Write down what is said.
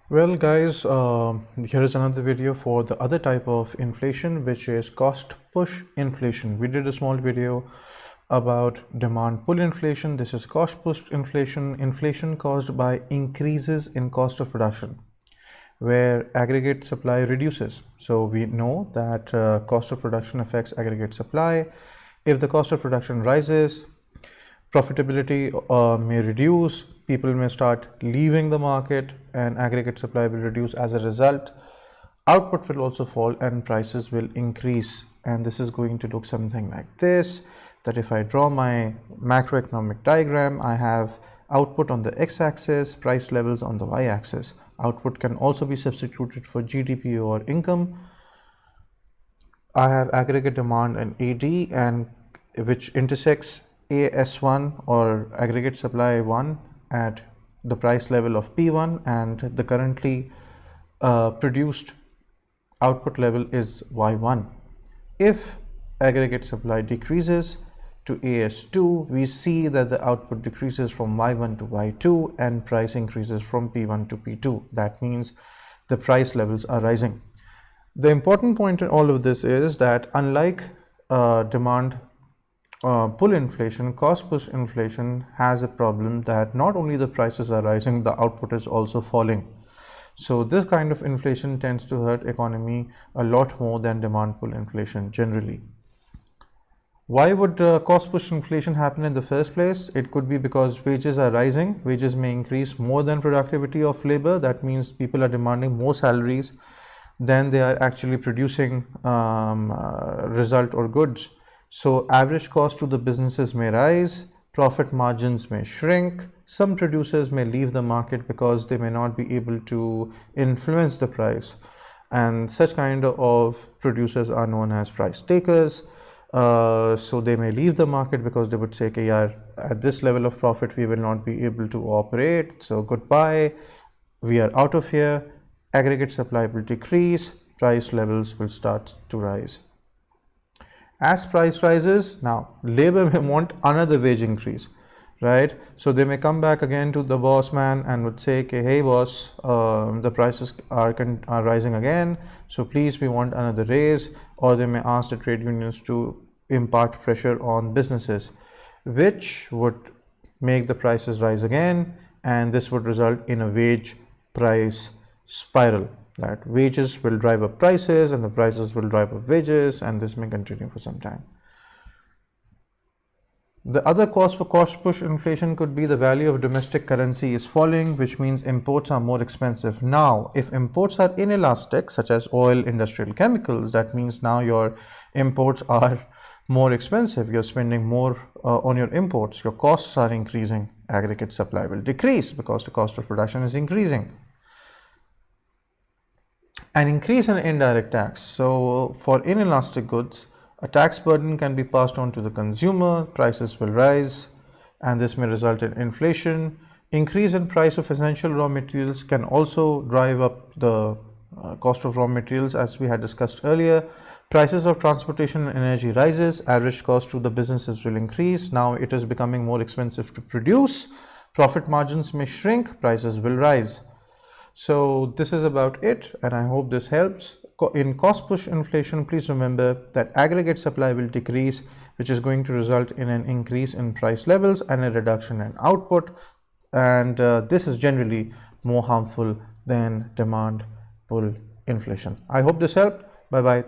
Well guys, here is another video for the other type of inflation, which is cost push inflation. We did a small video about demand pull inflation. This is cost push inflation, inflation caused by increases in cost of production, where aggregate supply reduces. So we know that cost of production affects aggregate supply. If the cost of production rises, profitability may reduce, people may start leaving the market, and aggregate supply will reduce as a result. Output will also fall and prices will increase. And this is going to look something like this, that if I draw my macroeconomic diagram, I have output on the x-axis, price levels on the y-axis. Output can also be substituted for GDP or income. I have aggregate demand and AD, and which intersects AS1 or aggregate supply 1 at the price level of P1, and the currently produced output level is Y1. If aggregate supply decreases to AS2, we see that the output decreases from Y1 to Y2 and price increases from P1 to P2. That means the price levels are rising. The important point in all of this is that unlike demand pull inflation, cost push inflation has a problem that not only the prices are rising, the output is also falling. So this kind of inflation tends to hurt economy a lot more than demand pull inflation generally. Why would cost push inflation happen in the first place? It could be because wages are rising. Wages may increase more than productivity of labor. That means people are demanding more salaries than they are actually producing result or goods. So average cost to the businesses may rise, profit margins may shrink, some producers may leave the market because they may not be able to influence the price, and such kind of producers are known as price takers. So they may leave the market because they would say, okay, yeah, at this level of profit we will not be able to operate, so goodbye, we are out of here. Aggregate supply will decrease, price levels will start to rise. As price rises, now labor may want another wage increase, right? So they may come back again to the boss man and would say, okay, hey boss, the prices are rising again, so please, we want another raise. Or they may ask the trade unions to impart pressure on businesses, which would make the prices rise again, and this would result in a wage price spiral. That wages will drive up prices and the prices will drive up wages, and this may continue for some time. The other cause for cost push inflation could be the value of domestic currency is falling, which means imports are more expensive. Now, if imports are inelastic, such as oil, industrial chemicals, that means now your imports are more expensive. You're spending more on your imports. Your costs are increasing. Aggregate supply will decrease because the cost of production is increasing. An increase in indirect tax. So for inelastic goods, a tax burden can be passed on to the consumer, prices will rise, and this may result in inflation. Increase in price of essential raw materials can also drive up the cost of raw materials, as we had discussed earlier. Prices of transportation and energy rises, average cost to the businesses will increase. Now it is becoming more expensive to produce, profit margins may shrink, prices will rise. So this is about it, and I hope this helps. In cost push inflation, please remember that aggregate supply will decrease, which is going to result in an increase in price levels and a reduction in output, and this is generally more harmful than demand pull inflation. I hope this helped. Bye bye.